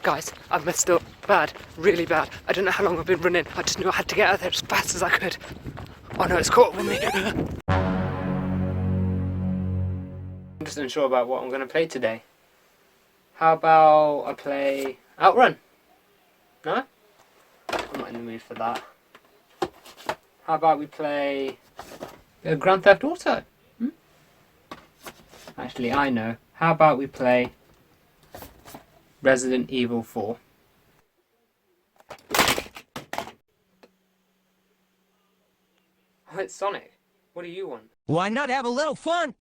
Guys, I messed up. Bad. Really bad. I don't know how long I've been running. I just knew I had to get out of there as fast as I could. Oh no, it's caught up with me. I'm just unsure about what I'm going to play today. How about I play Outrun? No? I'm not in the mood for that. How about we play Grand Theft Auto? Actually, I know. How about we play Resident Evil 4? Oh, it's Sonic. What do you want? Why not have a little fun?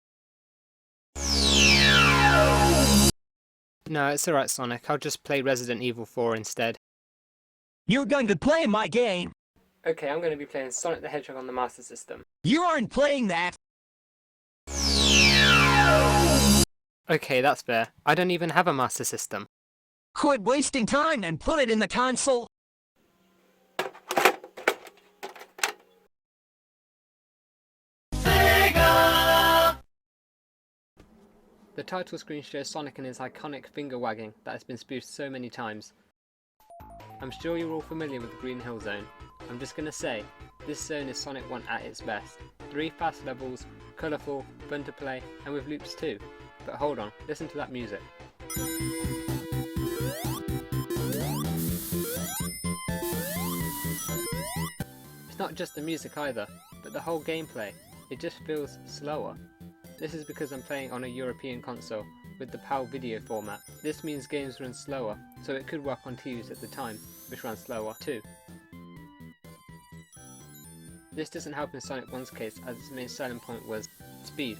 No, it's alright, Sonic. I'll just play Resident Evil 4 instead. You're going to play my game. Okay, I'm going to be playing Sonic the Hedgehog on the Master System. You aren't playing that. Okay, that's fair. I don't even have a Master System. Quit wasting time and put it in the console. Sega! The title screen shows Sonic and his iconic finger wagging that has been spoofed so many times. I'm sure you're all familiar with the Green Hill Zone. I'm just gonna say, this zone is Sonic 1 at its best. 3 fast levels, colourful, fun to play, and with loops too. But hold on, listen to that music. It's not just the music either, but the whole gameplay. It just feels slower. This is because I'm playing on a European console with the PAL video format. This means games run slower, so it could work on TVs at the time, which ran slower too. This doesn't help in Sonic 1's case, as its main selling point was speed.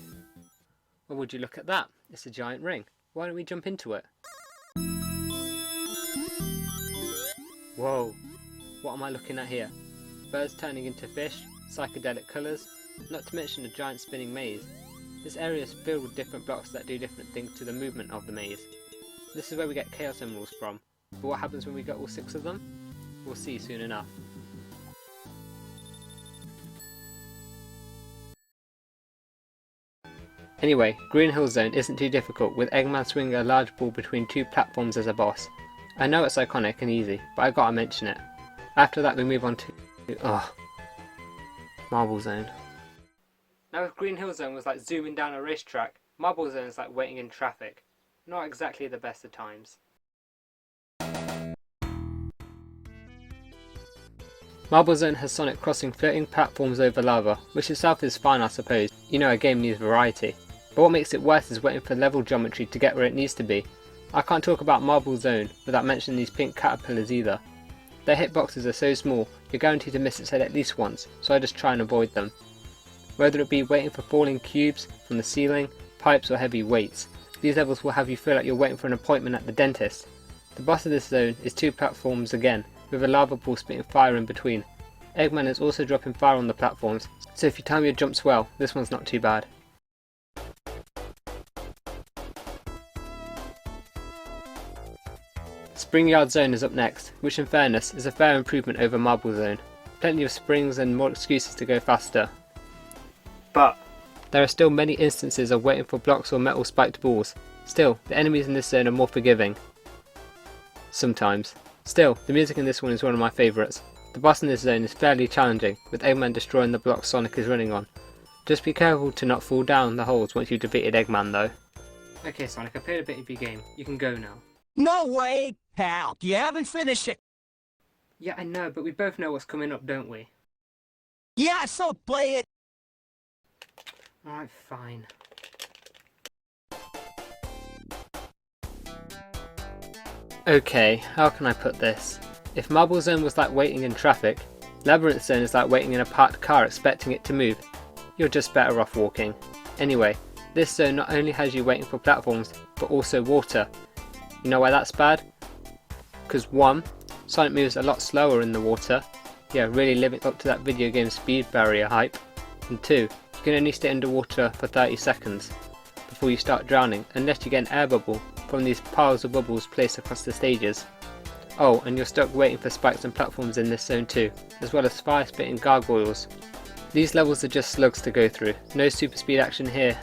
Or would you look at that? It's a giant ring. Why don't we jump into it? Whoa, what am I looking at here? Birds turning into fish, psychedelic colours, not to mention a giant spinning maze. This area is filled with different blocks that do different things to the movement of the maze. This is where we get Chaos Emeralds from, but what happens when we get all 6 of them? We'll see soon enough. Anyway, Green Hill Zone isn't too difficult, with Eggman swinging a large ball between 2 platforms as a boss. I know it's iconic and easy, but I gotta mention it. After that we move on to Marble Zone. Now if Green Hill Zone was like zooming down a racetrack, Marble Zone is like waiting in traffic. Not exactly the best of times. Marble Zone has Sonic crossing floating platforms over lava, which itself is fine I suppose. You know, a game needs variety. But what makes it worse is waiting for level geometry to get where it needs to be. I can't talk about Marble Zone without mentioning these pink caterpillars either. Their hitboxes are so small, you're guaranteed to miss its head at least once, so I just try and avoid them. Whether it be waiting for falling cubes from the ceiling, pipes or heavy weights, these levels will have you feel like you're waiting for an appointment at the dentist. The boss of this zone is 2 platforms again, with a lava ball spitting fire in between. Eggman is also dropping fire on the platforms, so if you time your jumps well, this one's not too bad. Springyard Zone is up next, which in fairness is a fair improvement over Marble Zone. Plenty of springs and more excuses to go faster. But there are still many instances of waiting for blocks or metal spiked balls. Still, the enemies in this zone are more forgiving. Sometimes. Still, the music in this one is one of my favourites. The boss in this zone is fairly challenging, with Eggman destroying the blocks Sonic is running on. Just be careful to not fall down the holes once you've defeated Eggman though. Okay Sonic, I played a bit of your game. You can go now. No way, pal. You haven't finished it. Yeah, I know, but we both know what's coming up, don't we? Yeah, so play it. Alright, fine. Okay, how can I put this? If Marble Zone was like waiting in traffic, Labyrinth Zone is like waiting in a parked car expecting it to move. You're just better off walking. Anyway, this zone not only has you waiting for platforms, but also water. You know why that's bad? Because 1, Sonic moves a lot slower in the water, yeah, really living up to that video game speed barrier hype, and 2, you can only stay underwater for 30 seconds before you start drowning unless you get an air bubble from these piles of bubbles placed across the stages. Oh, and you're stuck waiting for spikes and platforms in this zone too, as well as fire spitting gargoyles. These levels are just slugs to go through, no super speed action here.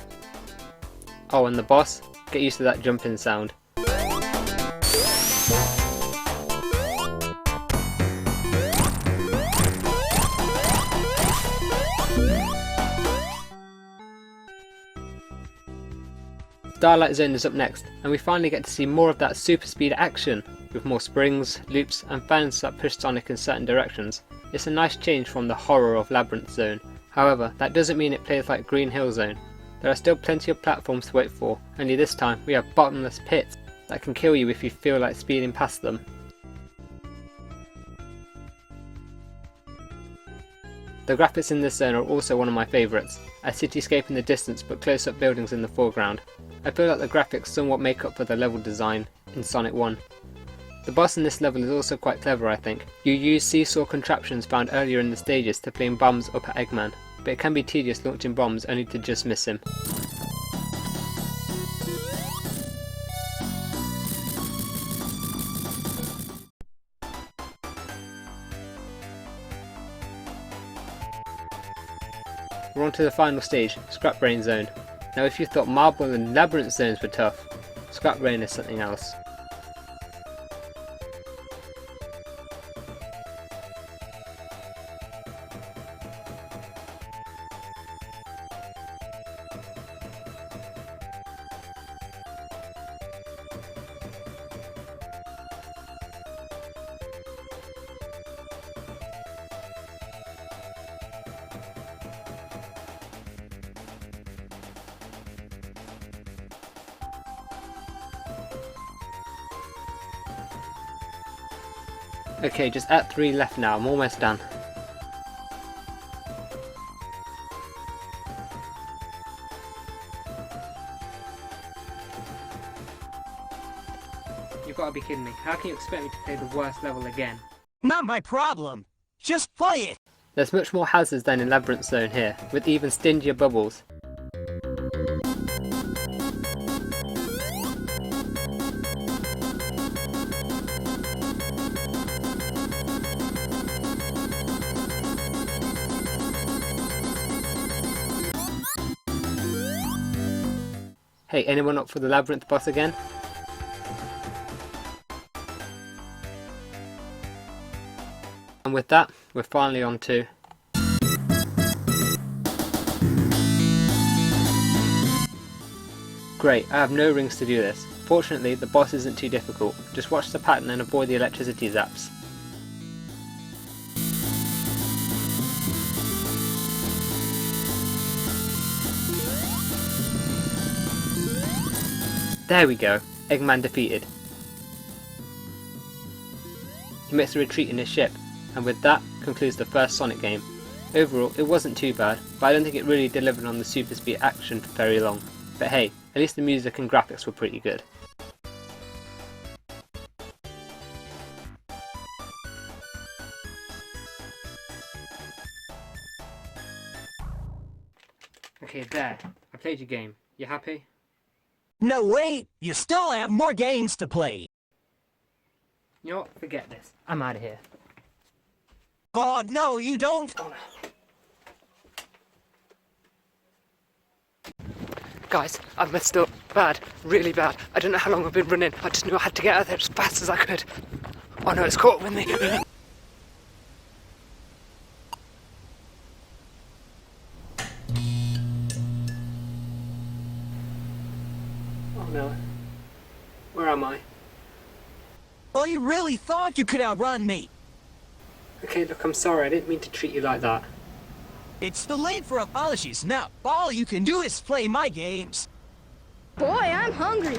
Oh, and the boss? Get used to that jumping sound. Starlight Zone is up next, and we finally get to see more of that super speed action, with more springs, loops and fans that push Sonic in certain directions. It's a nice change from the horror of Labyrinth Zone. However, that doesn't mean it plays like Green Hill Zone. There are still plenty of platforms to wait for, only this time we have bottomless pits that can kill you if you feel like speeding past them. The graphics in this zone are also one of my favourites, a cityscape in the distance but close up buildings in the foreground. I feel like the graphics somewhat make up for the level design in Sonic 1. The boss in this level is also quite clever, I think. You use seesaw contraptions found earlier in the stages to fling bombs up at Eggman, but it can be tedious launching bombs only to just miss him. We're on to the final stage, Scrap Brain Zone. Now if you thought Marble and Labyrinth zones were tough, Scrap Brain is something else. Okay, just at 3 left now, I'm almost done. You've got to be kidding me. How can you expect me to play the worst level again? Not my problem. Just play it. There's much more hazards than in Labyrinth Zone here, with even stingier bubbles. Hey, anyone up for the Labyrinth boss again? And with that, we're finally on to... Great, I have no rings to do this. Fortunately, the boss isn't too difficult. Just watch the pattern and avoid the electricity zaps. There we go, Eggman defeated. He makes a retreat in his ship, and with that concludes the first Sonic game. Overall, it wasn't too bad, but I don't think it really delivered on the super speed action for very long. But hey, at least the music and graphics were pretty good. Okay, there. I played your game. You happy? No, wait. You still have more games to play. You know what? Forget this. I'm out of here. God, no, you don't. Oh, no. Guys, I've messed up. Bad. Really bad. I don't know how long I've been running. I just knew I had to get out of there as fast as I could. Oh no, it's caught up with me. Oh no. Where am I? Oh, you really thought you could outrun me? Okay, look, I'm sorry. I didn't mean to treat you like that. It's too late for apologies now. All you can do is play my games. Boy, I'm hungry.